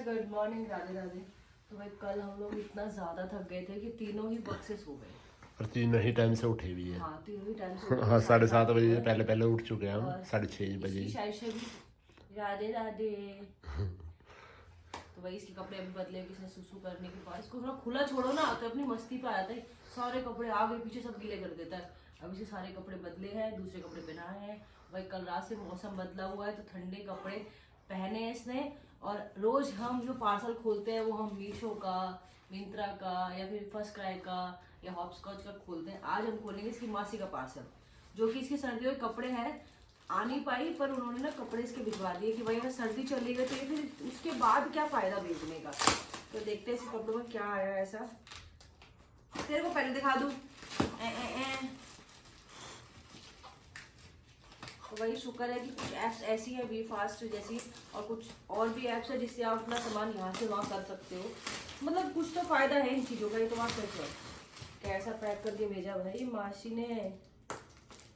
Guys, good morning, Radhe Radhe. तो भाई कल हम लोग इतना ज्यादा थक गए थे कि तीनों ही वक्त से सो गए। और तीनों ही टाइम से उठे भी है। हाँ, तीनों ही टाइम से हाँ 7:30 बजे से पहले उठ चुके हैं हम। 6:30 बजे। शायद से भी राधे राधे। तो भाई इसके कपड़े अभी बदले, किसी ने सुसु करने के बाद इसको थोड़ा खुला छोड़ो ना तो अपनी मस्ती पे आता है, सारे कपड़े आगे पीछे सब गीले कर देता है। अब इसके सारे कपड़े बदले हैं, दूसरे कपड़े पहनाए हैं। भाई कल रात से मौसम बदला हुआ है तो ठंडे कपड़े पहने हैं इसने। और रोज हम जो पार्सल खोलते हैं वो हम मीशो का, मिंत्रा का या फिर फर्स्ट क्राई का या हॉपस्कॉच का खोलते हैं। आज हम खोलेंगे इसकी मासी का पार्सल, जो कि इसके सर्दियों के कपड़े हैं। आ नहीं पाई पर उन्होंने ना कपड़े इसके भिजवा दिए कि भाई अगर सर्दी चली गई तो ये फिर उसके बाद क्या फायदा भेजने का। तो देखते हैं इसके कपड़ों में क्या आया है ऐसा। तेरे को पहले दिखा दूं। तो भाई शुक्र है कि कुछ ऐप्स ऐसी है वी फास्ट जैसी, और कुछ और भी ऐप्स है जिससे आप अपना सामान यहाँ से वहाँ कर सकते हो। मतलब कुछ तो फायदा है इन चीज़ों का। ये तो बात सच है। कैसा पैक करके भेजा भाई मासी ने,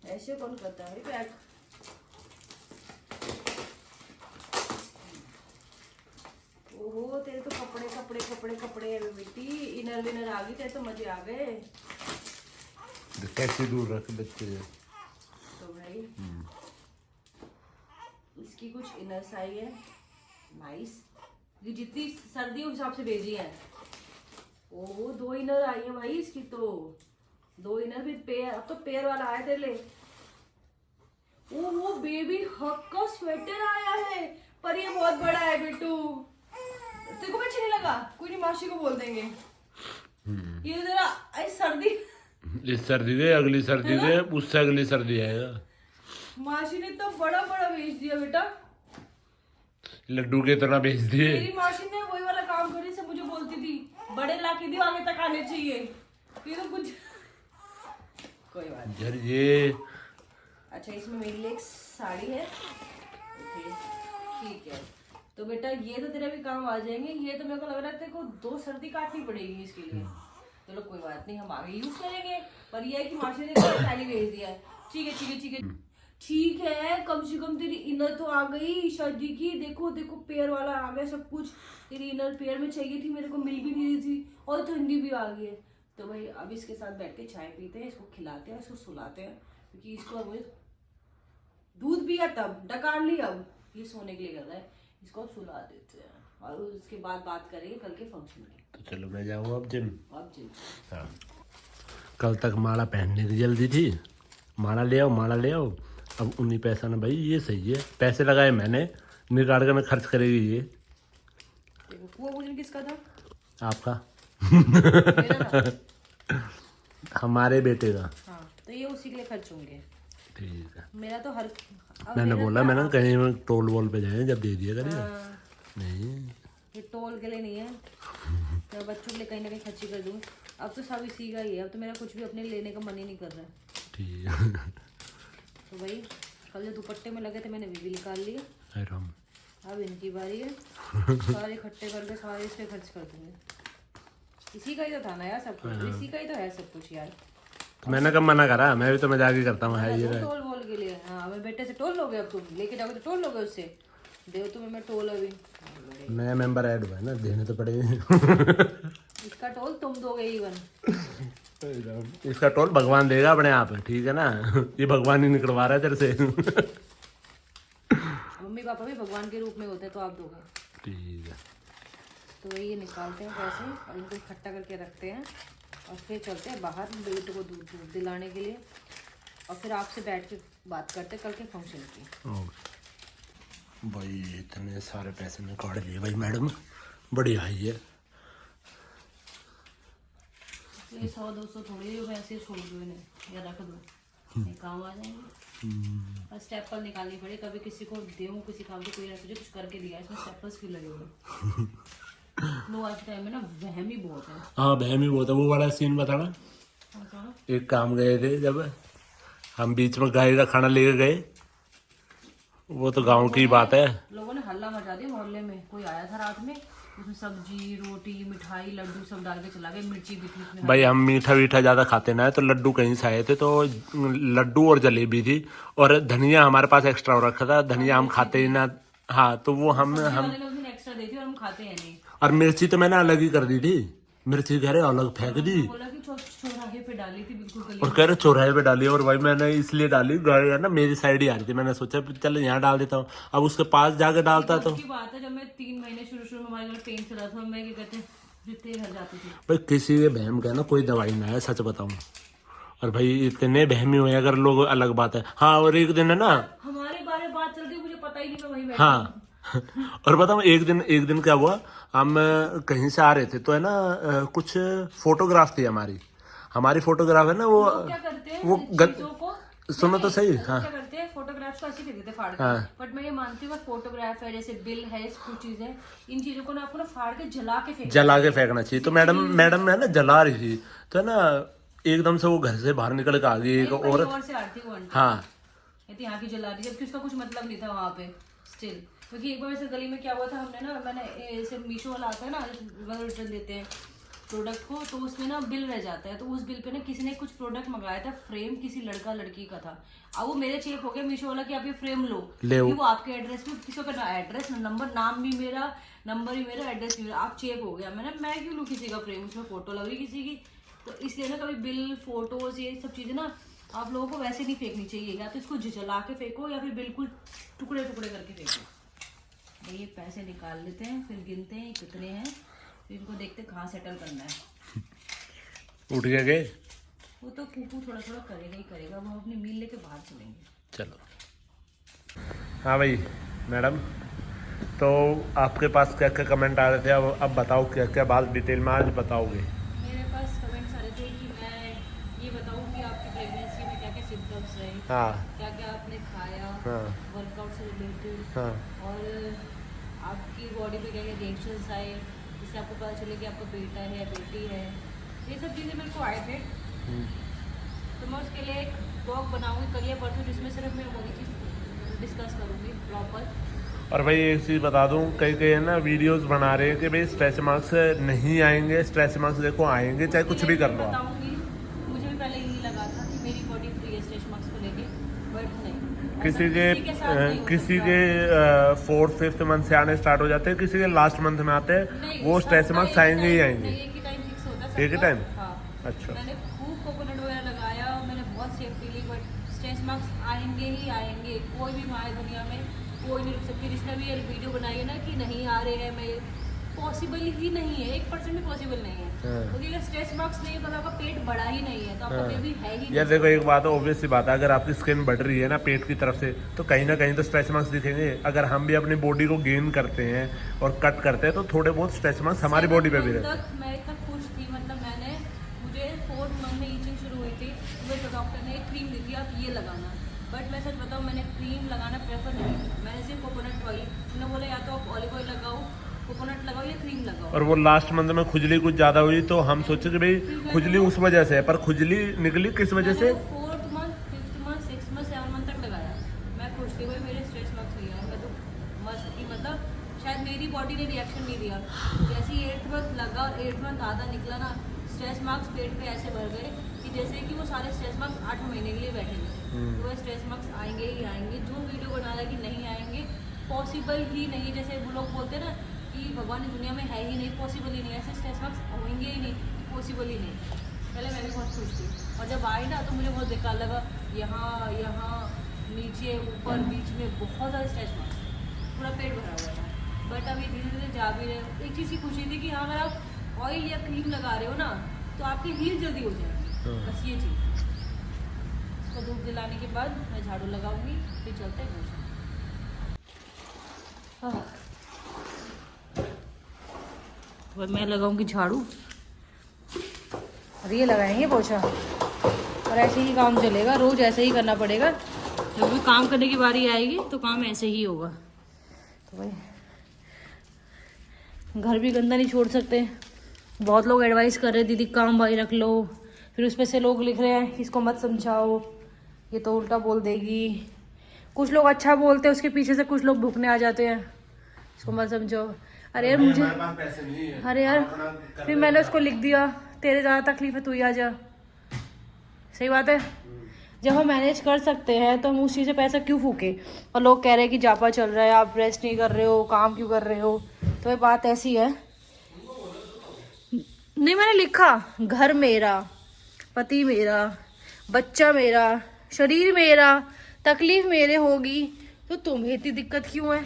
ऐसे कौन करता है पैक। ओहो, तेरे तो कपड़े कपड़े कपड़े कपड़े है बेटी। इनर विनर आ गई, तेरे तो मजे आ गए। कैसे दूर रख बच्चे। तो भाई इसकी कुछ इनर्स आई है नाइस, ये जितनी सर्दियों के हिसाब से भेजी है। ओहो, 2 इनर आई है भाई इसकी तो। 2 इनर भी पेयर, अब तो पेयर वाला आया तेरे लिए। ओहो, बेबी हक का स्वेटर आया है, पर ये बहुत बड़ा है बेटू। तेरे को भी अच्छा नहीं लगा? कोई नहीं, मासी को बोल देंगे। ये जरा सर्दी, इस सर्दी दे, अगली सर्दी दे, उससे अगली सर्दी आएगा। मासी ने तो बड़ा बड़ा भेज दिया बेटा। लड्डू के तरह भेज दिए। मेरी मासी ने वही वाला काम करी से मुझे बोलती थी, बड़े ला के दियो, आगे तक आने चाहिए। ये तो कुछ कोई बात नहीं। यार ये अच्छा, इसमें मेरे लिए एक साड़ी है। ओके ठीक है। तो बेटा ये तो तेरे भी काम आ जाएंगे। ये तो मेरे को लग रहा है तेरे को 2 सर्दी काटनी पड़ेगी इसके लिए। चलो कोई बात नहीं, हम आगे यूज करेंगे। पर ये है कि मासी ने साड़ी भेज दिया है। ठीक है ठीक है ठीक है ठीक है। कम से कम तेरी इनर तो आ गई शादी की। देखो देखो, पेयर वाला आ गया सब कुछ। तेरी इनर पेयर में चाहिए थी, मेरे को मिल भी नहीं रही थी, और ठंडी भी आ गई है। तो भाई अब इसके साथ बैठ के चाय पीते हैं, इसको खिलाते हैं, इसको सुलाते हैं, क्योंकि इसको अब दूध पिया तब डकार ली, अब ये सोने के लिए कर रहा है। इसको अब सुला देते हैं और उसके बाद बात करेंगे कल के फंक्शन की। तो चलो मैं जाऊँ अब जिम। हाँ, कल तक माला पहनने की जल्दी थी, माला ले आओ माला ले आओ। अब उन्हीं पैसा ना भाई, ये सही है, पैसे लगाए मैंने, निकाल कर मैं खर्च करेगी ये। वो भोजन किसका था? आपका। मेरा था। हमारे बेटे का। हाँ, तो ये उसी के लिए खर्च होंगे। ठीक है। मेरा तो हर मैंने बोला मैंने कहीं टोल वोल पे जाए जब दे दिया करिए। नहीं, ये टोल के लिए नहीं है, मैं बच्चों के लिए कहीं ना कहीं खर्ची कर दूँ। अब तो सब इसी का ही है। अब तो मेरा कुछ भी अपने लेने का मन ही नहीं कर रहा है। ठीक है। तो भाई कल जो दुपट्टे में लगे थे मैंने भी निकाल लिए। अब इनकी बारी है। सारे इकट्ठे करके सारे इस पे खर्च कर दूंगे। इसी का ही तो था ना यार सब कुछ, इसी का ही तो है सब कुछ यार। तो मैंने कब मना करा, मैं भी तो मजाक ही करता हूँ। है ये टोल बोल के लिए। हाँ, मैं बेटे से टोल लोगे, अब तुम लेके जाओगे तो टोल लोगे उससे। दे तुम्हें मैं टोल अभी। नया मेंबर ऐड हुआ है ना, देने तो पड़ेगा। इसका टोल तुम दोगे इवन। इसका टोल भगवान देगा अपने आप, ठीक है ना। ये भगवान ही निकलवा रहा है तेरे से। मम्मी पापा भी भगवान के रूप में होते हैं, तो आप दोगे। ठीक है। तो ये निकालते हैं पैसे और इनको इकट्ठा करके रखते हैं, और फिर चलते हैं बाहर बेटे को दूध दिलाने के लिए, और फिर आपसे बैठ के बात करते हैं कल के फंक्शन की। भाई इतने सारे पैसे में काट लिए भाई मैडम, बढ़िया है ये। 100-200 थोड़ी वैसे छोड़ दो इन्हें या रख दो, ये काम आ जाएंगे। और स्टेपल निकालनी पड़े, कभी किसी को देऊँ किसी काम को, कोई ना सोचे कुछ करके दिया, इसमें स्टेपल्स क्यों लगे हुए। नो, आज के टाइम में ना वहम ही बहुत है। हाँ वहम ही बहुत है। वो वाला सीन बताना। एक काम गए थे जब हम, बीच में गाय का खाना लेके गए, वो तो गांव की बात है। लोगों ने हल्ला मचा दिया मोहल्ले में। कोई आया था रात में, उसमें सब्जी रोटी मिठाई लड्डू सब डाल के चला गया, मिर्ची भी थी उसमें। भाई हम मीठा वीठा ज्यादा खाते ना है, तो लड्डू कहीं से आए थे, तो लड्डू और जलेबी थी, और धनिया हमारे पास एक्स्ट्रा रखा था। धनिया हम खाते ही ना। हाँ, तो वो हम एक्स्ट्रा देती हूँ और हम खाते हैं नहीं। और मिर्ची तो मैंने अलग ही कर दी थी, मिर्ची कह रहे अलग फेंक दी बोला कि चौराहे पे डाली थी बिल्कुल गली और कह रहे चौराहे पे डाली। और भाई मैंने इसलिए डाली, गाय है ना मेरी साइड ही आ रही थी, मैंने सोचा चल यहाँ डाल देता हूँ। अब उसके पास जाके डालता तो की बात है। जब मैं 3 महीने शुरू में हमारे घर पेन चला था, मैं क्या कहते हैं जितने घर जाती थी। भाई किसी के बहम का ना कोई दवाई ना है, सच बताऊँ। और भाई इतने बहमी हुए अगर लोग, अलग बात है। हाँ और एक दिन है ना हमारे बारे में बात चल रही, मुझे पता ही नहीं, मैं वहीं बैठी हाँ और बताऊँ एक दिन क्या हुआ, हम कहीं से आ रहे थे तो है ना कुछ फोटोग्राफ थी हमारी फोटोग्राफ है ना वो क्या करते हैं वो चीजों को, सुनो तो सही। हाँ क्या करते हैं फोटोग्राफ्स को ऐसे फेंक देते फाड़ के। हाँ। बट मैं ये मानती हूँ फोटोग्राफ है जैसे बिल है, कुछ चीजें, इन चीजों को ना आपको ना फाड़ के जला के फेंकना चाहिए। तो मैडम है ना जला रही थी तो है ना एकदम से वो घर से बाहर निकल के आ गई एक औरत। और से आती वो आंटी हाँ कहती यहाँ की जला रही, जबकि उसका कुछ मतलब नहीं था वहाँ पे स्टिल। क्योंकि एक बार वैसे गली में क्या हुआ था, हमने ना मैंने ऐसे मीशो वाला आता है ना रिटर्न देते हैं प्रोडक्ट को, तो उसमें ना बिल रह जाता है। तो उस बिल पे ना किसी ने कुछ प्रोडक्ट मंगाया था, फ्रेम किसी लड़का लड़की का था। अब वो मेरे चेक हो गया मीशो वाला कि आप ये फ्रेम लो, वो आपके एड्रेस में, किसी का एड्रेस नंबर, नाम भी मेरा, नंबर भी मेरा, एड्रेस भी मेरा, आप चेक हो गया। मैं क्यों लूँ किसी का फ्रेम, उसमें फोटो लग रही किसी की। तो इसलिए ना कभी बिल, फोटोज, ये सब चीजें ना आप लोगों को वैसे नहीं फेंकनी चाहिए, या तो इसको जला के फेंको या फिर बिल्कुल टुकड़े टुकड़े करके फेंको। ये पैसे निकाल लेते हैं, फिर गिनते हैं कितने हैं, फिर इनको देखते कहाँ सेटल करना है। उठ गए वो तो कुकू थोड़ा थोड़ा करेगा ही करेगा, वो अपनी मील लेके बाहर चलेंगे। चलो हाँ भाई मैडम, तो आपके पास क्या क्या कमेंट आ रहे थे, अब बताओ क्या क्या बात डिटेल में आज बताओगे। मेरे पास कमेंट्स आ रहे थे कि मैं ये बताऊं कि आपकी प्रेगनेंसी में क्या क्या सिम्टम्स रहे, हाँ क्या क्या आपने खाया, हाँ वर्कआउट से रिलेटेड, हाँ और आपकी बॉडी पे क्या क्या रिएक्शंस आए, जिससे आपको पता चले कि आपका बेटा है बेटी है, ये सब चीज़ें मेरे को आए थे। तो मैं उसके लिए एक ब्लॉग बनाऊंगी कल या परसों, जिसमें सिर्फ मैं वही चीज़ डिस्कस करूंगी प्रॉपर। और भाई एक चीज़ बता दूं, कई है ना वीडियोस बना रहे हैं कि भाई स्ट्रेच मार्क्स नहीं आएंगे, स्ट्रेच मार्क्स देखो आएंगे चाहे कुछ भी कर लो। बताऊंगी, मुझे भी पहले यही लगा था कि मेरी बॉडी फ्री है स्ट्रेच मार्क्स को लेके, बट नहीं, किसी के 4th 5th मंथ से आने स्टार्ट हो जाते हैं, किसी के लास्ट मंथ में आते हैं, वो स्ट्रेच मार्क्स आएंगे ही आएंगे। एक ही टाइम फिक्स होता है, एक ही टाइम। हाँ। अच्छा मैंने खूब कोकोनट वगैरह लगाया, मैंने बहुत सेफ्टी ली, बट स्ट्रेच मार्क्स आएंगे ही आएंगे। कोई भी माँ दुनिया में कोई नहीं रुक सकती। जिसने भी ये वीडियो बनाई है ना कि नहीं आ रहे हैं, मैं पॉसिबल ही नहीं है, 1% भी पॉसिबल नहीं है, क्योंकि अगर स्ट्रेच मार्क्स नहीं है तो आपका पेट बड़ा ही नहीं है, तो आपका बेबी है ही नहीं। यार देखो एक बात है, ऑब्वियस सी बात है, अगर आपकी स्किन बढ़ रही है ना पेट की तरफ से तो कहीं ना कहीं तो स्ट्रेच मार्क्स दिखेंगे। अगर हम भी अपनी बॉडी को गेन करते हैं और कट करते हैं तो थोड़े बहुत स्ट्रेच मार्क्स हमारी बॉडी पे भी रहते हैं। मैं इतना खुश थी, मतलब मुझे 4th मंथ में ईचिंग शुरू हुई थी, तो डॉक्टर ने एक क्रीम दी थी, आप ये लगाना। बट मैं सच बताऊँ, मैंने क्रीम लगाना प्रेफर नहीं किया, मैंने सिर्फ कोकोनट ऑयल, उन्होंने बोला या तो आप ऑलिव ऑयल लगाओ, कोकोनट लगाओ या क्रीम लगाओ। और वो लास्ट मंथ में खुजली कुछ ज़्यादा हुई तो हम सोचे कि भाई खुजली उस वजह से है, पर खुजली निकली किस वजह से? 4th month, 5th month, 6th month, 7th month तक लगाया। मैं खुश थी भाई, मेरे स्ट्रेच मार्क्स नहीं आए, मैं तो मस्त थी। मतलब शायद मेरी बॉडी ने रिएक्शन नहीं दिया। जैसे ही 8th मंथ लगा और 8th मंथ आधा निकला ना, स्ट्रेच मार्क्स पेट पे ऐसे बढ़ गए कि जैसे कि वो सारे स्ट्रेच मार्क्स 8 महीने के लिए बैठे हुए। तो वो स्ट्रेच मार्क्स आएंगे ही आएंगे। जो वीडियो बना रहा है कि नहीं आएंगे, पॉसिबल ही नहीं है। जैसे वो लोग बोलते हैं ना कि भगवान की दुनिया में है ही नहीं, पॉसिबल ही नहीं, ऐसे स्ट्रेच मार्क्स होंगे ही नहीं, पॉसिबल ही नहीं। पहले मैं भी बहुत खुश थी, और जब आई ना तो मुझे बहुत बेकार लगा। यहाँ नीचे ऊपर बीच में बहुत ज़्यादा स्ट्रेच मार्क्स, पूरा पेट भरा हुआ था। बट अभी धीरे धीरे जा भी रहे। एक चीज़ की खुशी थी कि हाँ अगर आप ऑयल या क्रीम लगा रहे हो ना तो आपकी हील जल्दी हो जाएगी, बस ये चीज़। इसको धूप दिलाने के बाद मैं झाड़ू लगाऊंगी, फिर चलते हैं घर। मैं लगाऊंगी झाड़ू और ये लगाएंगे पोछा, और ऐसे ही काम चलेगा, रोज ऐसे ही करना पड़ेगा। जब भी काम करने की बारी आएगी तो काम ऐसे ही होगा। तो भाई घर भी गंदा नहीं छोड़ सकते। बहुत लोग एडवाइस कर रहे हैं दीदी काम भाई रख लो, फिर उसमें से लोग लिख रहे हैं इसको मत समझाओ, ये तो उल्टा बोल देगी। कुछ लोग अच्छा बोलते हैं, उसके पीछे से कुछ लोग भूखने आ जाते हैं, इसको मत समझो। अरे यार मुझे, अरे यार फिर मैंने उसको लिख दिया तेरे ज़्यादा तकलीफ है तू ही आ जा। सही बात है, जब हम मैनेज कर सकते हैं तो हम उस चीज़ से पैसा क्यों फूके। और लोग कह रहे हैं कि जापा चल रहा है, आप रेस्ट नहीं कर रहे हो, काम क्यों कर रहे हो। तो ये बात ऐसी है। नहीं, मैंने लिखा घर मेरा, पति मेरा, बच्चा मेरा, शरीर मेरा, तकलीफ मेरे होगी, तो तुम्हें इतनी दिक्कत क्यों है।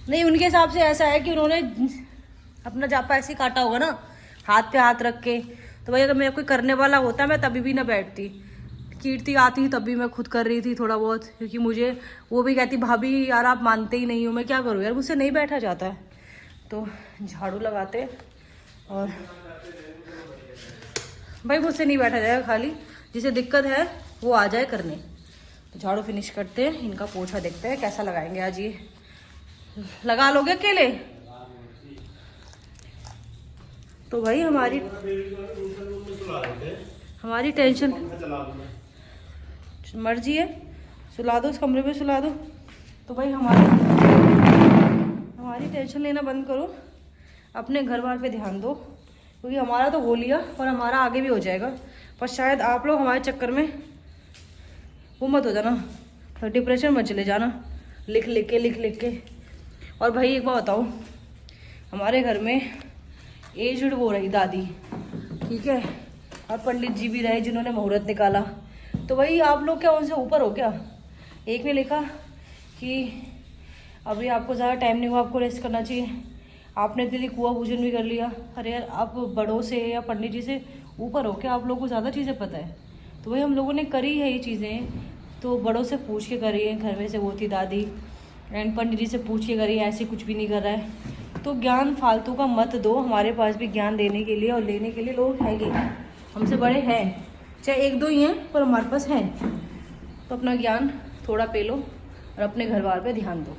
नहीं, उनके हिसाब से ऐसा है कि उन्होंने अपना जापा ऐसे काटा होगा ना, हाथ पे हाथ रख के। तो भाई अगर मेरा कोई करने वाला होता मैं तभी भी ना बैठती। कीर्ति आती तब भी मैं खुद कर रही थी थोड़ा बहुत, क्योंकि मुझे वो भी कहती भाभी यार आप मानते ही नहीं हो, मैं क्या करूँ यार, मुझसे नहीं बैठा जाता है। तो झाड़ू लगाते और भाई मुझसे नहीं बैठा जाएगा, खाली जिसे दिक्कत है वो आ जाए करने। तो झाड़ू फिनिश करते हैं, इनका पोछा देखते हैं कैसा लगाएंगे आज। ये लगा लोगे अकेले? तो भाई हमारी टेंशन, मर्जी है, सुला दो, इस कमरे में सुला दो। तो भाई हमारी टेंशन लेना बंद करो, अपने घर बार पे ध्यान दो, क्योंकि हमारा तो हो लिया और हमारा आगे भी हो जाएगा। पर शायद आप लोग हमारे चक्कर में वो मत हो जाना, तो डिप्रेशन मत चले जाना लिख लिख के। और भाई एक बात बताओ, हमारे घर में एजड वो रही दादी, ठीक है, और पंडित जी भी रहे जिन्होंने मुहूर्त निकाला। तो भाई आप लोग क्या उनसे ऊपर हो क्या? एक ने लिखा कि अभी आपको ज़्यादा टाइम नहीं हुआ, आपको रेस्ट करना चाहिए, आपने दीदी कुआं पूजन भी कर लिया। अरे यार आप बड़ों से या पंडित जी से ऊपर हो क्या? आप लोगों को ज़्यादा चीज़ें पता है। तो भाई हम लोगों ने करी है ये चीज़ें, तो बड़ों से पूछ के करी है, घर में से वो थी दादी, एंड पंडित जी से पूछ के करी, ऐसे कुछ भी नहीं कर रहा है। तो ज्ञान फालतू का मत दो, हमारे पास भी ज्ञान देने के लिए और लेने के लिए लोग हैंगे, हमसे बड़े हैं, चाहे एक दो ही हैं पर हमारे पास हैं। तो अपना ज्ञान थोड़ा पे लो और अपने घर बार पे ध्यान दो।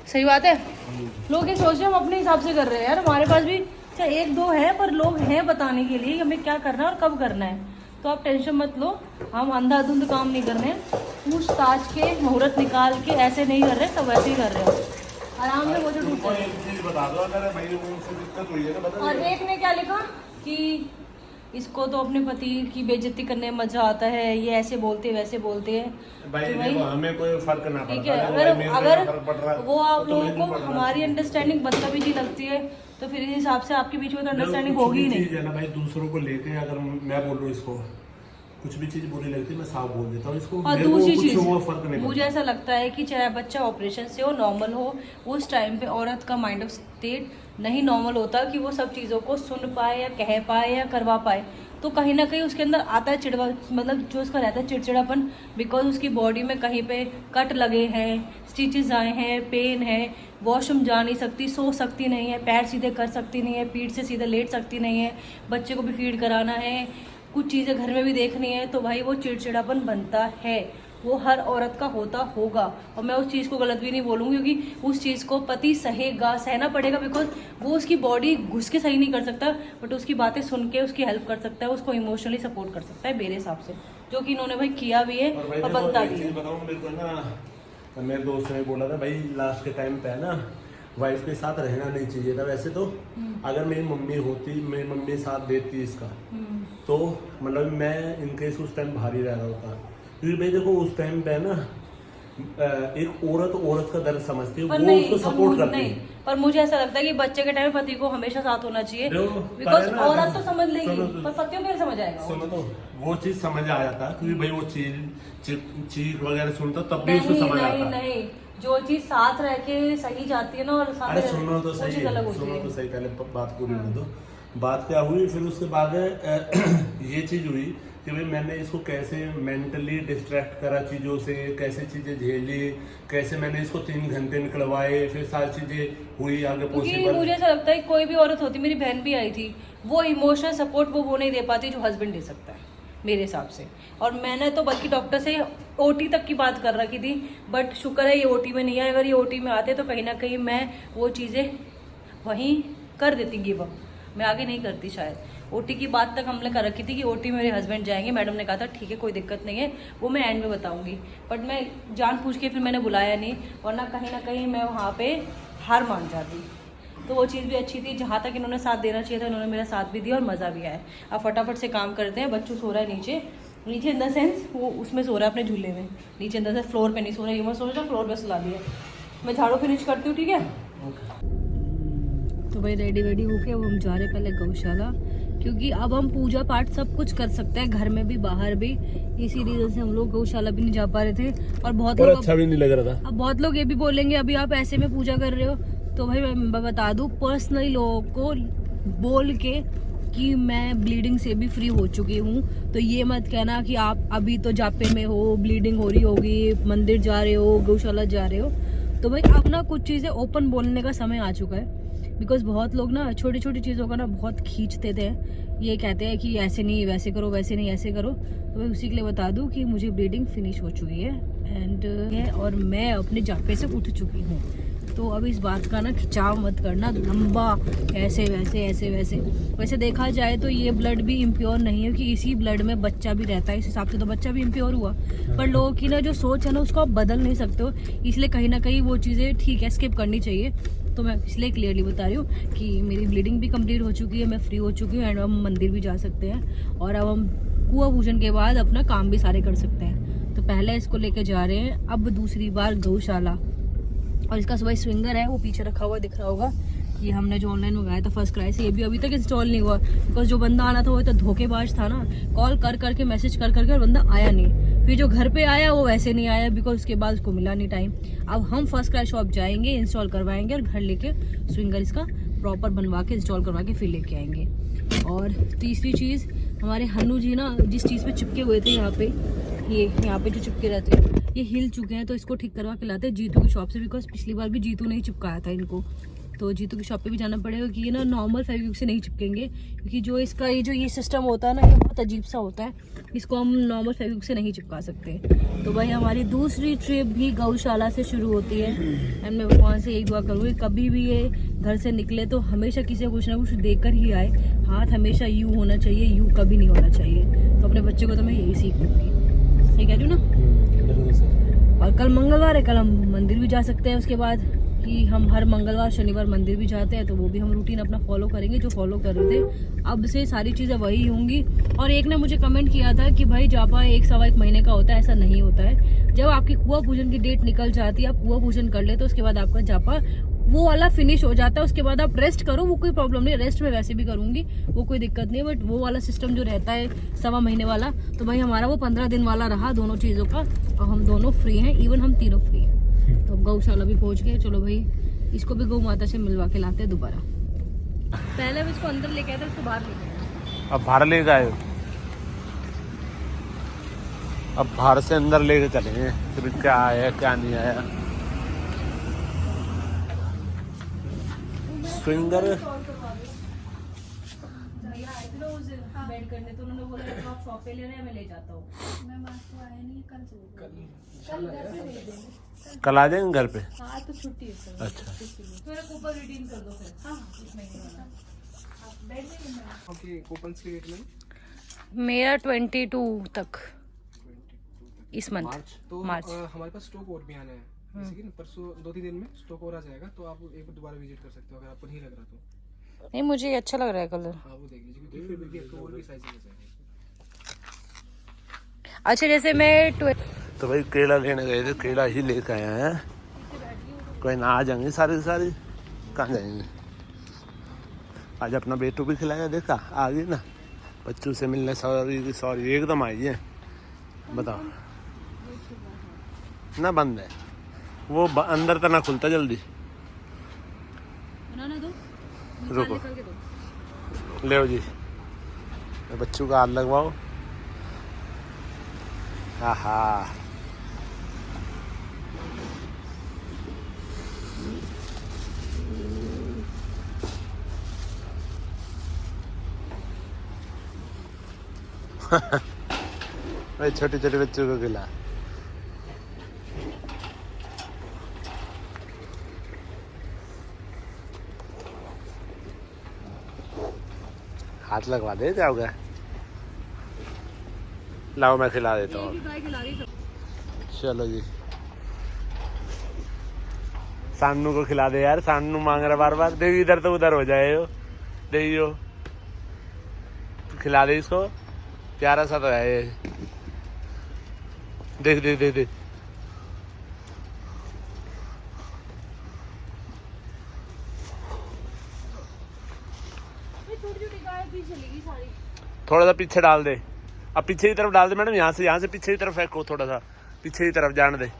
सही बात है। लोग ये सोच रहे हैं हम अपने हिसाब से कर रहे हैं, यार हमारे पास भी चाहे एक दो है पर लोग हैं बताने के लिए हमें क्या करना है और कब करना है। तो आप टेंशन मत लो, हम अंधाधुंध काम नहीं कर रहे हैं, पूछताछ के मुहूर्त निकाल के ऐसे नहीं कर रहे, सब वैसे ही कर रहे हो आराम से। वो जो टूट और एक ने क्या लिखा कि इसको तो अपने पति की बेइज्जती करने में मजा आता है, ये ऐसे बोलते वैसे बोलते हैं। भाई तो देखो हमें कोई फर्क ना ठीक है, अगर वो आप लोगों को हमारी अंडरस्टैंडिंग बदतमीजी लगती है तो फिर इस हिसाब से आपके बीच में तो अंडरस्टैंडिंग होगी ही नहीं। ना भाई दूसरों को लेके अगर मैं बोल रहा हूँ इसको कुछ भी चीज बुरी लगती है मैं साफ बोल देता हूँ इसको। और दूसरी चीज फर्क नहीं, मुझे ऐसा लगता है कि चाहे बच्चा ऑपरेशन से हो, नॉर्मल हो, उस टाइम पे औरत का माइंड ऑफ स्टेट नहीं नॉर्मल होता कि वो सब चीज़ों को सुन पाए या कह पाए या करवा पाए। तो कहीं ना कहीं उसके अंदर आता है चिड़वा, मतलब जो उसका रहता है चिड़चिड़ापन, बिकॉज उसकी बॉडी में कहीं पे कट लगे हैं, स्टिचेस आए हैं, पेन है, वॉशरूम जा नहीं सकती, सो सकती नहीं है, पैर सीधे कर सकती नहीं है, पीठ से सीधे लेट सकती नहीं है, बच्चे को भी फीड कराना है, कुछ चीज़ें घर में भी देखनी है। तो भाई वो चिड़चिड़ापन बनता है, वो हर औरत का होता होगा। और मैं उस चीज़ को गलत भी नहीं बोलूँगी, क्योंकि उस चीज़ को पति सहेगा, सहना पड़ेगा, बिकॉज वो उसकी बॉडी घुस के सही नहीं कर सकता, बट उसकी बातें सुन के उसकी हेल्प कर सकता है, उसको इमोशनली सपोर्ट कर सकता है मेरे हिसाब से, जो कि इन्होंने भाई किया भी है और बनता भी है। मेरे दोस्त ने बोला था भाई लास्ट के टाइम पे है ना वाइफ के साथ रहना नहीं चाहिए था। वैसे तो अगर मेरी मम्मी होती, मेरी मम्मी साथ देती इसका, तो मतलब मैं इनकेस उस टाइम भारी रह रहा होता, क्योंकि भाई देखो उस टाइम पे ना एक औरत का दर्द समझती है, वो उसको सपोर्ट करती है। पर मुझे ऐसा लगता है कि बच्चे के टाइम पति को हमेशा साथ होना चाहिए, बिकॉज औरत तो समझ लेगी पर पतियों को नहीं समझ आएगा। सुनो तो वो चीज समझ आ जाता, क्योंकि भाई वो चीख वगैरह सुनता तब भी उसको समझ आता। नहीं, जो चीज साथ रह के सही जाती है ना, और साथ सुनो तो सही, पहले बात पूरी होने दो। बात क्या हुई फिर उसके बाद ये चीज हुई कि भाई मैंने इसको कैसे मेंटली डिस्ट्रैक्ट करा चीज़ों से, कैसे चीज़ें झेली, कैसे मैंने इसको 3 घंटे निकलवाए, फिर सारी चीज़ें हुई आगे पॉसिबल। मुझे ऐसा लगता है कोई भी औरत होती, मेरी बहन भी आई थी, वो इमोशनल सपोर्ट वो नहीं दे पाती जो हस्बैंड दे सकता है मेरे हिसाब से। और मैंने तो बल्कि डॉक्टर से ओटी तक की बात कर रखी थी, बट शुक्र है ये ओटी में नहीं है। अगर ये ओटी में आते तो कहीं ना कहीं मैं वो चीज़ें वहीं कर देती, गिव अप, मैं आगे नहीं करती शायद। ओटी की बात तक हमने कर रखी थी कि ओटी में मेरे हस्बैंड जाएंगे, मैडम ने कहा था ठीक है कोई दिक्कत नहीं है, वो मैं एंड में बताऊंगी, बट मैं जान पूछ के फिर मैंने बुलाया नहीं, वरना कहीं ना कहीं मैं वहाँ पे हार मान जाती। तो वो चीज़ भी अच्छी थी। जहाँ तक इन्होंने साथ देना चाहिए था इन्होंने मेरा साथ भी दिया और मज़ा भी आया। अब फटाफट से काम करते हैं। बच्चू सो रहा है नीचे इन द सेंस वो उसमें सो रहा है अपने झूले में, नीचे इन द सेंस फ्लोर पे नहीं सो रहा है। ये मैं सोच रहा फ्लोर पे सुला दिया। मैं झाड़ू फिनिश करती हूँ, ठीक है। तो भाई रेडी वेडी होके अब हम जा रहे पहले गौशाला, क्योंकि अब हम पूजा पाठ सब कुछ कर सकते हैं घर में भी बाहर भी। इसी रीजन से हम लोग गौशाला भी नहीं जा पा रहे थे। और बहुत लोग अच्छा भी नहीं लग रहा था। अब बहुत लोग ये भी बोलेंगे अभी आप ऐसे में पूजा कर रहे हो। तो भाई मैं बता दूं पर्सनली लोगों को बोल के कि मैं ब्लीडिंग से भी फ्री हो चुकी हूँ। तो ये मत कहना कि आप अभी तो जापे में हो, ब्लीडिंग हो रही होगी, मंदिर जा रहे हो, गौशाला जा रहे हो। तो भाई अब ना कुछ चीज़ें ओपन बोलने का समय आ चुका है। बिकॉज बहुत लोग ना छोटी छोटी चीज़ों का ना बहुत खींचते थे। ये कहते हैं कि ऐसे नहीं वैसे करो, वैसे नहीं ऐसे करो। तो मैं उसी के लिए बता दूं कि मुझे ब्लीडिंग फिनिश हो चुकी है एंड और मैं अपने जापे से उठ चुकी हूँ। तो अब इस बात का ना खिंचाव मत करना लंबा ऐसे वैसे ऐसे वैसे। वैसे देखा जाए तो ये ब्लड भी इम्प्योर नहीं है, कि इसी ब्लड में बच्चा भी रहता है। इस हिसाब से तो बच्चा भी इम्प्योर हुआ। पर लोगों की ना जो सोच है ना उसको आप बदल नहीं सकते हो। इसलिए कहीं ना कहीं वो चीज़ें ठीक है स्किप करनी चाहिए। तो मैं इसलिए क्लियरली बता रही हूँ कि मेरी ब्लीडिंग भी कंप्लीट हो चुकी है, मैं फ्री हो चुकी हूँ एंड हम मंदिर भी जा सकते हैं। और अब हम कुआं पूजन के बाद अपना काम भी सारे कर सकते हैं। तो पहले इसको लेके जा रहे हैं अब दूसरी बार गौशाला। और इसका सुबह स्विंगर है वो पीछे रखा हुआ दिख रहा होगा। ये हमने जो ऑनलाइन मंगाया था फर्स्ट क्राई से, ये भी अभी तक इंस्टॉल नहीं हुआ। बिकॉज जो बंदा आना था वो तो धोखेबाज था ना, कॉल कर करके मैसेज कर करके और बंदा आया नहीं। फिर जो घर पे आया वो वैसे नहीं आया बिकॉज उसके बाद उसको मिला नहीं टाइम। अब हम फर्स्ट क्राई शॉप जाएंगे, इंस्टॉल करवाएंगे और घर लेके स्विंगर इसका प्रॉपर बनवा के इंस्टॉल करवा के फिर लेके आएंगे। और तीसरी चीज़ हमारे हन्नू जी ना जिस चीज़ पे चिपके हुए थे यहाँ पे, ये यहाँ पे जो चिपके रहते हैं ये हिल चुके हैं। तो इसको ठीक करवा के लाते हैं जीतू की शॉप से। बिकॉज पिछली बार भी जीतू ने ही चिपकाया था इनको। तो जीतू की शॉप पे भी जाना पड़ेगा कि ये ना नॉर्मल फेविक्विक से नहीं चिपकेंगे, क्योंकि जो इसका ये सिस्टम होता है ना ये बहुत अजीब सा होता है। इसको हम नॉर्मल फेविक्विक से नहीं चिपका सकते। तो भाई हमारी दूसरी ट्रिप भी गौशाला से शुरू होती है एंड मैं भगवान से यही दुआ करूँगी कभी भी ये घर से निकले तो हमेशा किसी को कुछ ना कुछ देकर ही आए। हाथ हमेशा यू होना चाहिए, यू कभी नहीं होना चाहिए। तो अपने बच्चे को तो मैं यही सीख दूँगी। ये कह रही हूँ ना। और कल मंगलवार है, कल हम मंदिर भी जा सकते हैं। उसके बाद कि हम हर मंगलवार शनिवार मंदिर भी जाते हैं, तो वो भी हम रूटीन अपना फॉलो करेंगे जो फॉलो कर रहे थे। अब से सारी चीज़ें वही होंगी। और एक ने मुझे कमेंट किया था कि भाई जापा 1-1.25 महीने का होता है, ऐसा नहीं होता है। जब आपकी कुआं पूजन की डेट निकल जाती है, आप कुआं पूजन कर ले तो उसके बाद आपका जापा वो वाला फिनिश हो जाता है। उसके बाद आप रेस्ट करो, वो कोई प्रॉब्लम नहीं, रेस्ट में वैसे भी करूंगी, वो कोई दिक्कत नहीं है। बट वो वाला सिस्टम जो रहता है 1.25 महीने वाला, तो भाई हमारा वो 15 दिन वाला रहा दोनों चीज़ों का। और हम दोनों फ्री हैं, इवन हम तीनों फ्री हैं। तो गौशाला भी पहुंच गए। चलो भाई इसको भी गौ माता से मिलवा के लाते हैं दोबारा। पहले हम इसको अंदर लेके आए थे, उसको बाहर लेके आए। अब बाहर ले गए, अब बाहर से अंदर लेके चलेंगे फिर क्या आया क्या नहीं आया। स्विंगर बेड करने तो उन्होंने बोला आप शॉप पे ले रहे हैं, मैं ले जाता हूँ। मैं मास्को आया नहीं, कल कल घर पे भेज देंगे। कल आ जाएंगे घर पे। हाँ तो छुट्टी है सर। अच्छा मेरा कूपन रिडीम कर दो फिर। हाँ इस महीने वाला आप बेड में आपके कूपन्स की रेट में मेरा 22 तक इस मंथ तो मार्च। हमारे पास स्टॉक और भी आने हैं। जैसे कि परसों 2-3 दिन में स्टॉक और आ जाएगा, तो आप एक बार दोबारा विजिट कर सकते हो अगर आपको नहीं लग रहा तो। नहीं मुझे अच्छा लग रहा है कलर। हाँ वो देख लीजिए, क्योंकि फिर भी आपको और भी साइज मिल जाएंगे। अच्छा जैसे मैं तो भाई केला लेने गए थे, केला ही लेकर आए हैं। कोई ना आ जाएंगे सारे सारे, कहाँ जाएंगे। आज अपना बेटू भी खिलाया, देखा आ गई ना बच्चों से मिलने। सॉरी एकदम आई है, बताओ ना बंद है वो अंदर तो ना खुलता जल्दी। बनाना दो, रुको निकाल के दो। ले जी बच्चों का हाथ लगवाओ। हाँ भाई छोटे छोटे बच्चों को खिला। हाथ लगवा दे जाओगे। लाओ मैं खिला देता हूँ। चलो जी सानू को खिला दे यार, सानू मांग रहा बार बार। देवी इधर तो उधर हो जाए हो, देवियो खिला दे इसको, प्यारा सा तो है ये। देख देख देख देख, थोड़ा सा पीछे डाल दे, अब पीछे की तरफ डाल दे मैडम, यहाँ से पीछे की तरफ फेंको, थोड़ा सा पीछे की तरफ जाने दे,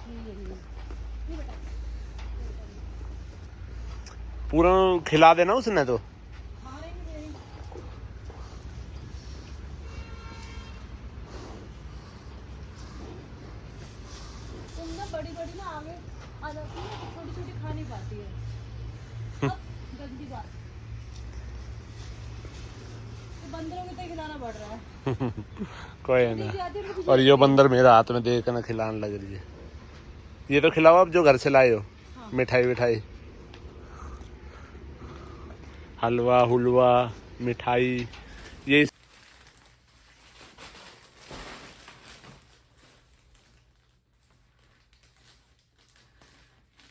पूरा खिला देना उसने तो। बड़ी बड़ी ना आगे आ जाती है, छोटी छोटी खा नहीं पाती है। अब गंदी बात, तो बंदरों को तो खिलाना पड़ रहा है। कोई ना। और ये बंदर मेरा हाथ में देख ना खिलाने लग रही है। ये तो खिलाओ अब जो घर से लाए हो। हाँ। मिठाई विठाई, हलवा हुलवा मिठाई, ये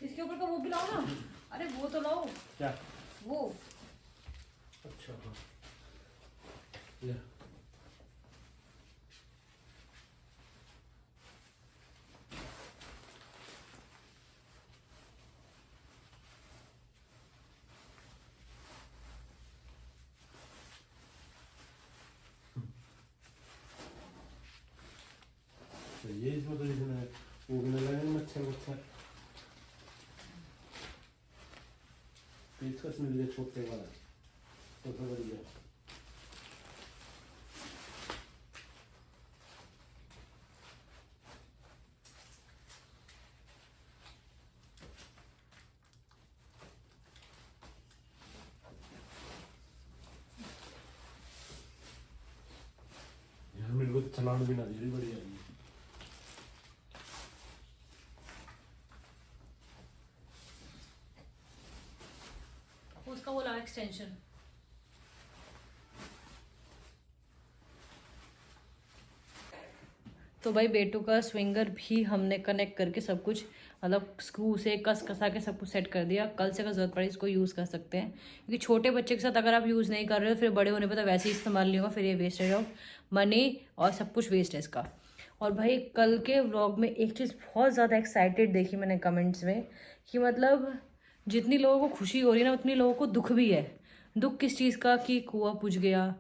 इसके ऊपर का वो भी लाओ ना। अरे वो तो लाओ। क्या? वो अच्छा ले। तो ये इसमें तो इसमें उगने लगे मच्छर, पेचकस मिल गया छोटे वाला, छोटा बढ़िया। यार मेरे को तो चलाने भी ना दे रही, बढ़िया है। उसका वो लगा एक्सटेंशन। तो भाई बेटू का स्विंगर भी हमने कनेक्ट करके सब कुछ मतलब स्क्रू से कस कसा के सब कुछ सेट कर दिया। कल से अगर जरूरत पड़े इसको यूज़ कर सकते हैं, क्योंकि छोटे बच्चे के साथ अगर आप यूज़ नहीं कर रहे हो फिर बड़े होने पर तो वैसे ही इस्तेमाल नहीं होगा, फिर ये वेस्टेज ऑफ मनी और सब कुछ वेस्ट है इसका। और भाई कल के व्लॉग में एक चीज़ बहुत ज़्यादा एक्साइटेड देखी मैंने कमेंट्स में, कि मतलब जितनी लोगों को खुशी हो रही है ना उतनी लोगों को दुख भी है। दुख किस चीज़ का, कि कुआं पूज गया,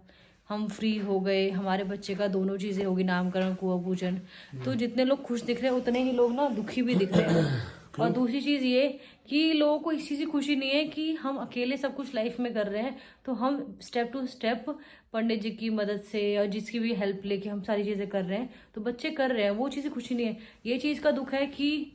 हम फ्री हो गए, हमारे बच्चे का दोनों चीज़ें होगी, नामकरण कुआं पूजन। तो जितने लोग खुश दिख रहे हैं उतने ही लोग ना दुखी भी दिख रहे हैं। और दूसरी चीज़ ये कि लोगों को इस चीज़ की खुशी नहीं है कि हम अकेले सब कुछ लाइफ में कर रहे हैं, तो हम स्टेप टू स्टेप पंडित जी की मदद से और जिसकी भी हेल्प लेके हम सारी चीज़ें कर रहे हैं, तो बच्चे कर रहे हैं, वो चीज़ खुशी नहीं है। ये चीज़ का दुख है कि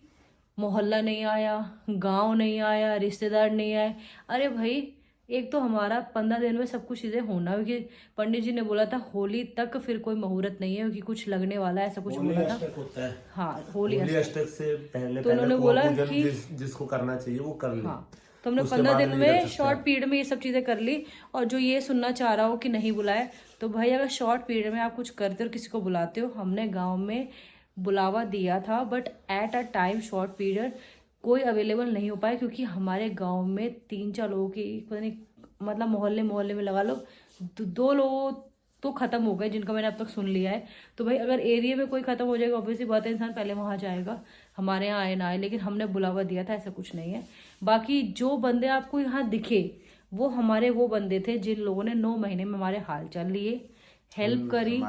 मोहल्ला नहीं आया, गांव नहीं आया, रिश्तेदार नहीं आए। अरे भाई एक तो हमारा 15 दिन में सब कुछ चीज़ें होना, क्योंकि पंडित जी ने बोला था होली तक फिर कोई मुहूर्त नहीं है, क्योंकि कुछ लगने वाला है, ऐसा कुछ बोला था। होता है। हाँ होली अष्टक से पहले तो उन्होंने बोला कि जिसको करना चाहिए वो कर ले। हाँ, तो हमने 15 दिन में शॉर्ट पीरियड में ये सब चीज़ें कर ली। और जो ये सुनना चाह रहा हो कि नहीं बुलाए, तो भाई अगर शॉर्ट पीरियड में आप कुछ करते हो और किसी को बुलाते हो, हमने गाँव में बुलावा दिया था, but at a time short period कोई अवेलेबल नहीं हो पाया, क्योंकि हमारे गांव में 3-4 लोगों की पता नहीं, मतलब मोहल्ले में लगा लो 2 लोग तो ख़त्म हो गए जिनका मैंने अब तक सुन लिया है। तो भाई अगर एरिया में कोई ख़त्म हो जाएगा ऑब्वियसली बात है, इंसान पहले वहाँ जाएगा, हमारे यहाँ आए ना आए, लेकिन हमने बुलावा दिया था, ऐसा कुछ नहीं है। बाकी जो बंदे आपको यहाँ दिखे वो हमारे वो बंदे थे जिन लोगों ने 9 महीने में हमारे हाल चाल लिए, हेल्प करी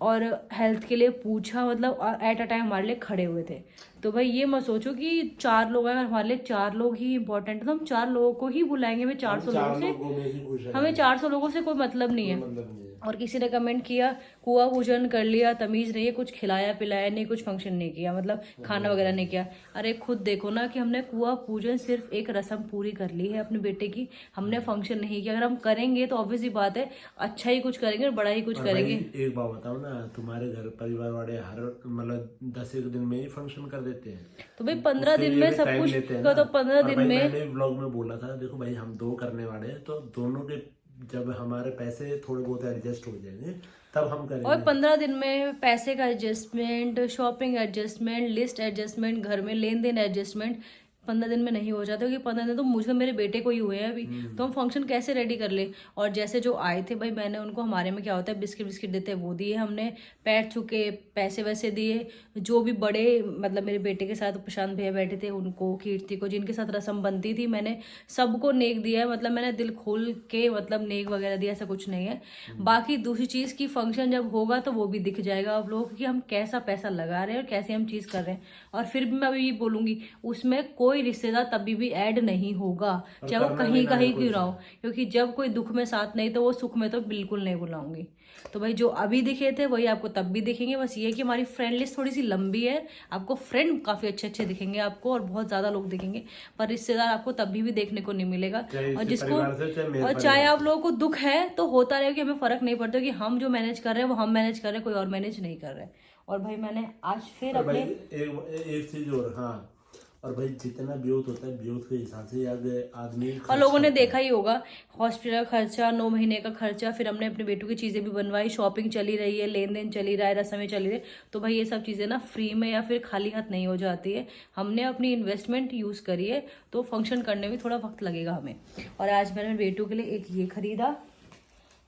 और हेल्थ के लिए पूछा, मतलब एट अ टाइम हमारे लिए खड़े हुए थे। तो भाई ये मत सोचो कि 4 लोग अगर हमारे लिए 4 लोग ही इंपॉर्टेंट है तो हम 4 लोगों को ही बुलाएंगे। हमें 400 लोगों से हमें 400 लोगों से कोई मतलब नहीं है। और किसी ने कमेंट किया कुआं पूजन कर लिया, तमीज नहीं है, कुछ खिलाया पिलाया नहीं, कुछ फंक्शन नहीं किया, मतलब खाना वगैरह नहीं किया। अरे खुद देखो ना कि हमने कुआं पूजन सिर्फ एक रस्म पूरी कर ली है अपने बेटे की, हमने फंक्शन नहीं किया। अगर हम करेंगे तो ऑब्वियसली बात है अच्छा ही कुछ करेंगे और बड़ा ही कुछ करेंगे। एक बात बताओ ना, तुम्हारे घर परिवार वाले हर मतलब 10 दिन में ही फंक्शन कर देते हैं, तो भाई 15 दिन में सब कुछ तो 15 दिन में मैंने व्लॉग में बोला था देखो भाई हम 2 करने वाले हैं, तो दोनों के जब हमारे पैसे थोड़े बहुत एडजस्ट हो जाएंगे तब हम करेंगे। और 15 दिन में पैसे का adjustment, shopping adjustment, list adjustment, घर में लेन देन एडजस्टमेंट, 15 दिन में नहीं हो जाता, क्योंकि 15 दिन तो मुझे मेरे बेटे को ही हुए हैं अभी, तो हम फंक्शन कैसे रेडी कर ले। और जैसे जो आए थे भाई, मैंने उनको, हमारे में क्या होता है बिस्किट देते हैं वो दिए हमने, पैर छुके पैसे वैसे दिए, जो भी बड़े मतलब मेरे बेटे के साथ प्रशांत भैया बैठे थे उनको, कीर्ति को, जिनके साथ रस्म बनती थी, मैंने सबको नेक दिया है। मतलब मैंने दिल खोल के मतलब नेक वगैरह दिया, ऐसा कुछ नहीं है। बाकी दूसरी चीज़ की फंक्शन जब होगा तो वो भी दिख जाएगा आप लोगों को कि हम कैसा पैसा लगा रहे हैं और कैसे हम चीज़ कर रहे हैं। और फिर भी मैं अभी ये बोलूँगी, उसमें कोई रिश्तेदार तभी भी ऐड नहीं होगा, चाहे वो कहीं क्यों रहा हो, क्योंकि जब कोई दुख में साथ नहीं तो वो सुख में तो बिल्कुल नहीं बुलाऊंगी। तो भाई जो अभी दिखे थे वही आपको तब भी दिखेंगे। बस ये कि हमारी फ्रेंड लिस्ट थोड़ी सी लंबी है, आपको फ्रेंड काफ़ी अच्छे दिखेंगे आपको, और बहुत ज़्यादा लोग दिखेंगे, पर रिश्तेदार आपको तभी भी देखने को नहीं मिलेगा। और जिसको, और चाहे आप लोगों को दुख है तो होता रहे कि हमें फ़र्क नहीं पड़ता, कि हम जो मैनेज कर रहे हैं वो हम मैनेज कर रहे हैं, कोई और मैनेज नहीं कर रहे हैं। और भाई मैंने आज फिर अपने एक चीज और, हाँ, और भाई जितना ब्यूथ होता है ब्यूथ के हिसाब से आदमी, और लोगों ने देखा ही होगा हॉस्पिटल का खर्चा, 9 महीने का खर्चा, फिर हमने अपने बेटू की चीज़ें भी बनवाई, शॉपिंग चली रही है, लेन देन चली रहा है, रस्में चली रही है। तो भाई ये सब चीज़ें ना फ्री में या फिर खाली हाथ नहीं हो जाती है, हमने अपनी इन्वेस्टमेंट यूज़ करी है, तो फंक्शन करने में थोड़ा वक्त लगेगा हमें। और आज मैंने बेटू के लिए एक ये खरीदा,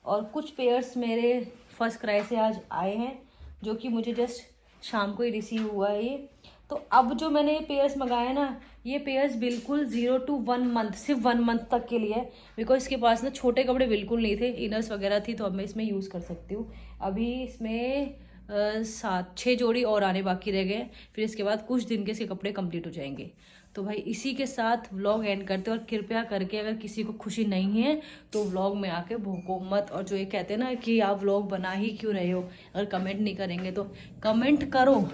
और कुछ पेयर्स मेरे फर्स्ट क्राई से आज आए हैं, जो कि मुझे जस्ट शाम को ही रिसीव हुआ है ये। तो अब जो मैंने ये पेयर्स मंगाए ना, ये पेयर्स बिल्कुल 0 to 1 मंथ, सिर्फ 1 मंथ तक के लिए है, बिकॉज इसके पास ना छोटे कपड़े बिल्कुल नहीं थे, इनर्स वगैरह थी, तो अब मैं इसमें यूज़ कर सकती हूँ। अभी इसमें 6 जोड़ी और आने बाकी रह गए, फिर इसके बाद कुछ दिन के इसके कपड़े कंप्लीट हो जाएंगे। तो भाई इसी के साथ व्लॉग एंड करते हैं, और कृपया करके अगर किसी को खुशी नहीं है तो व्लॉग में आके भूखो मत। और जो ये कहते हैं ना कि आप व्लॉग बना ही क्यों रहे हो, अगर कमेंट नहीं करेंगे तो कमेंट करो।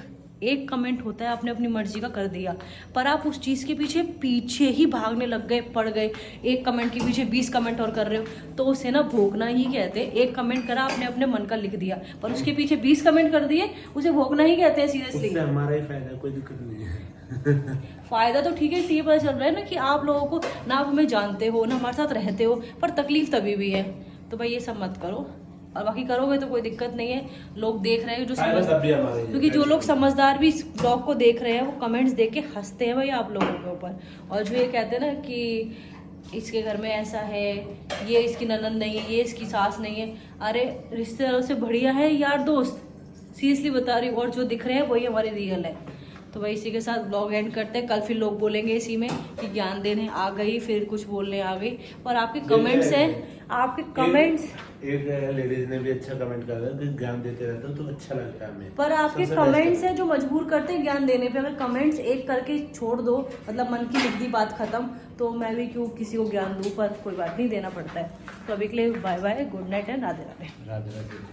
एक कमेंट होता है, आपने अपनी मर्जी का कर दिया, पर आप उस चीज़ के पीछे ही भागने लग गए, पड़ गए, एक कमेंट के पीछे 20 कमेंट और कर रहे हो, तो उसे ना भोगना ही कहते हैं। एक कमेंट करा, आपने अपने मन का लिख दिया, पर उसके पीछे 20 कमेंट कर दिए, उसे भोगना ही कहते हैं सीरियसली। हमारा ही फायदा, कोई दिक्कत नहीं है। फायदा तो ठीक है, इसलिए पता चल रहा है ना कि आप लोगों को ना, आप हमें जानते हो ना हमारे साथ रहते हो, पर तकलीफ तभी भी है। तो भाई ये सब मत करो, और बाकी करोगे तो कोई दिक्कत नहीं है। लोग देख रहे हैं जो क्योंकि जो लोग समझदार भी इस ब्लॉग को देख रहे हैं वो कमेंट्स देख के हंसते हैं भाई आप लोगों के ऊपर। और जो ये कहते हैं ना कि इसके घर में ऐसा है, ये इसकी ननद नहीं है, ये इसकी सास नहीं है, अरे रिश्तेदारों से बढ़िया है यार दोस्त, सीरियसली बता रही हूँ। और जो दिख रहे हैं वही हमारे रियल है। तो भाई इसी के साथ ब्लॉग एंड करते हैं। कल फिर लोग बोलेंगे इसी में कि ज्ञान देने आ गई, फिर कुछ बोलने आ गई, और आपके कमेंट्स हैं, आपके कमेंट्स। एक लेडीज ने भी अच्छा कमेंट कर दिया कि ज्ञान देते रहते हो तो अच्छा लगता है हमें, पर आपके कमेंट्स हैं जो मजबूर करते हैं ज्ञान देने पे। अगर कमेंट्स एक करके छोड़ दो, मतलब मन की लिख दी बात खत्म, तो मैं भी क्यों किसी को ज्ञान दूं, पर कोई बात नहीं, देना पड़ता है। तो अभी के लिए bye bye, good night and Radhe Radhe. Radhe Radhe.